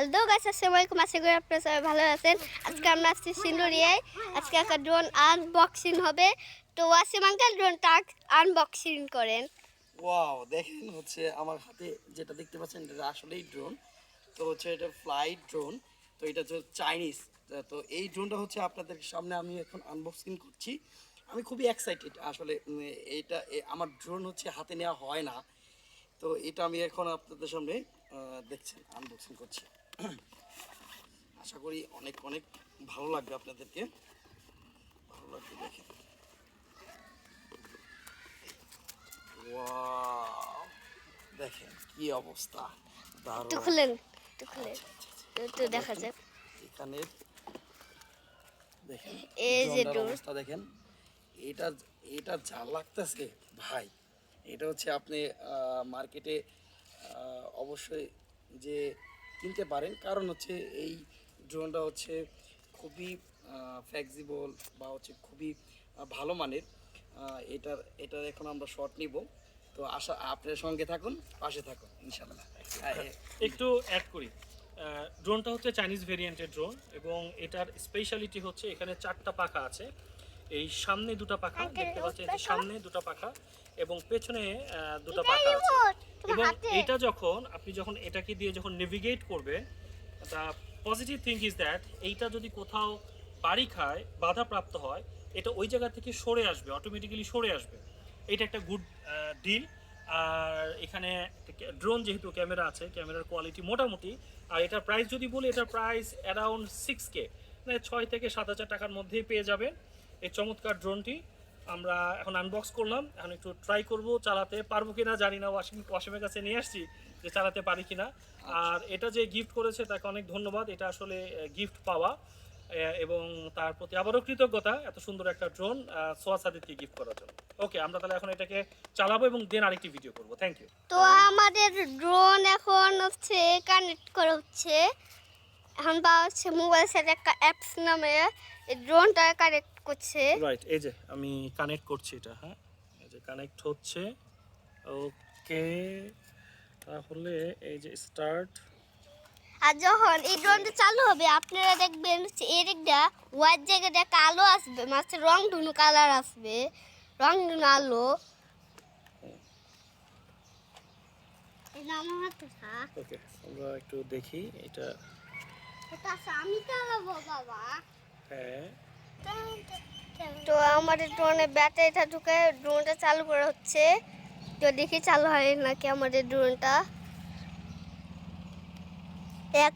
Hello guys, আসসালামু আলাইকুম। আশা করি আপনারা সবাই ভালো আছেন। আজকে আমরা আসছি সিন্দুরিয়ায়। আজকে একটা ড্রোন আনবক্সিং হবে। তো ওয়াসিম আঙ্কেল ড্রোনটা আনবক্সিং করেন। ওয়াও, দেখেন হচ্ছে আমার হাতে যেটা দেখতে পাচ্ছেন এটা আসলেই ড্রোন। তো হচ্ছে এটা ফ্লাইট ড্রোন। তো এটা হচ্ছে চাইনিজ। তো এই ড্রোনটা হচ্ছে আপনাদের সামনে আমি এখন আনবক্সিং করছি। আমি খুবই এক্সাইটেড আসলে। এইটা আমার ড্রোন হচ্ছে হাতে নেওয়া হয় না। তো এটা আমি এখন আপনাদের সামনে দেখছেন আনবক্সিং করছি। আশা করি অনেক অনেক ভালো লাগবে আপনাদেরকে। ভালো লাগবে, দেখেন। ওয়াও, দেখেন কি অবস্থা, একটু দারুণ। খুলেন, একটু খুলেন, আচ্ছা, আচ্ছা, আচ্ছা। একটু দেখা দেখেন, যাক। এখানে দেখেন এই যে ড্রোনটার ড্রোন, অবস্থা দেখেন। এটা এটা যা লাগতেছে ভাই, এটা হচ্ছে আপনি মার্কেটে অবশ্যই যে কিনতে পারেন, কারণ হচ্ছে এই ড্রোনটা হচ্ছে খুবই ফ্লেক্সিবল বা হচ্ছে খুবই ভালো মানের। এটার এখন আমরা শর্ট নিব। তো আশা আপনার সঙ্গে থাকুন, পাশে থাকুন ইনশাল্লাহ। একটু অ্যাড করি। ড্রোনটা হচ্ছে চাইনিজ ভেরিয়েন্টের ড্রোন এবং এটার স্পেশালিটি হচ্ছে এখানে 4টা পাখা আছে। এই সামনে 2টা পাখা দেখতে পাচ্ছেন, এই সামনে 2টা পাখা এবং পেছনে 2টা পাখা আছে। এবং এটা আপনি যখন এটাকে দিয়ে যখন নেভিগেট করবেন, the positive thing is that এইটা যদি কোথাও বাড়ি খায়, বাধাপ্রাপ্ত হয়, এটা ওই জায়গা থেকে সরে আসবে, অটোমেটিক্যালি সরে আসবে। এটা একটা গুড ডিল। আর এখানে ড্রোন যেহেতু ক্যামেরা আছে, ক্যামেরার কোয়ালিটি মোটামুটি। আর এটার প্রাইস যদি বলি, এটার প্রাইস অ্যারাউন্ড 6K, মানে 6 থেকে 7 হাজার টাকার মধ্যেই পেয়ে যাবেন এই চমৎকার ড্রোনটি। আমরা এখন আনবক্স করলাম, এখন একটু ট্রাই করব, চালাতে পারবো কিনা জানি না। ওয়াসিমের কাছে নিয়ে আসছি যে চালাতে পারি কিনা। আর এটা যে গিফট করেছে তাকে অনেক ধন্যবাদ। এটা আসলে গিফট পাওয়া এবং তার প্রতি আবারও কৃতজ্ঞতা, এত সুন্দর একটা ড্রোন সোয়া সাদিদকে গিফট করার জন্য। ওকে, আমরা তাহলে এখন এটাকে চালাবো এবং দেন আরেকটি ভিডিও করবো। Thank you. তো আমাদের ড্রোন এখন হচ্ছে কানেক্ট করা হচ্ছে। এখন বা হচ্ছে মোবাইল সাথে একটা অ্যাপস নামে এই ড্রোনটা কানেক্ট করছে। রাইট, এই যে আমি কানেক্ট করছি এটা। হ্যাঁ, এই যে কানেক্ট হচ্ছে। ওকে, তাহলে এই যে স্টার্ট। আর যখন এই ড্রোনটা চালু হবে আপনারা দেখবেন এর একটা হোয়াইট জায়গাটা কালো আসবে, মাছের রং ধনু কালার আসবে, রং ধনু আলো। ওকে, আমরা একটু দেখি এটা। আমি চালাবো বাবা। হ্যাঁ, তো আমাদের ড্রোনের ব্যাটারিটা ঢুকে ড্রোনটা চালু করা হচ্ছে। তো দেখি চালু হয় নাকি আমাদের ড্রোনটা। এক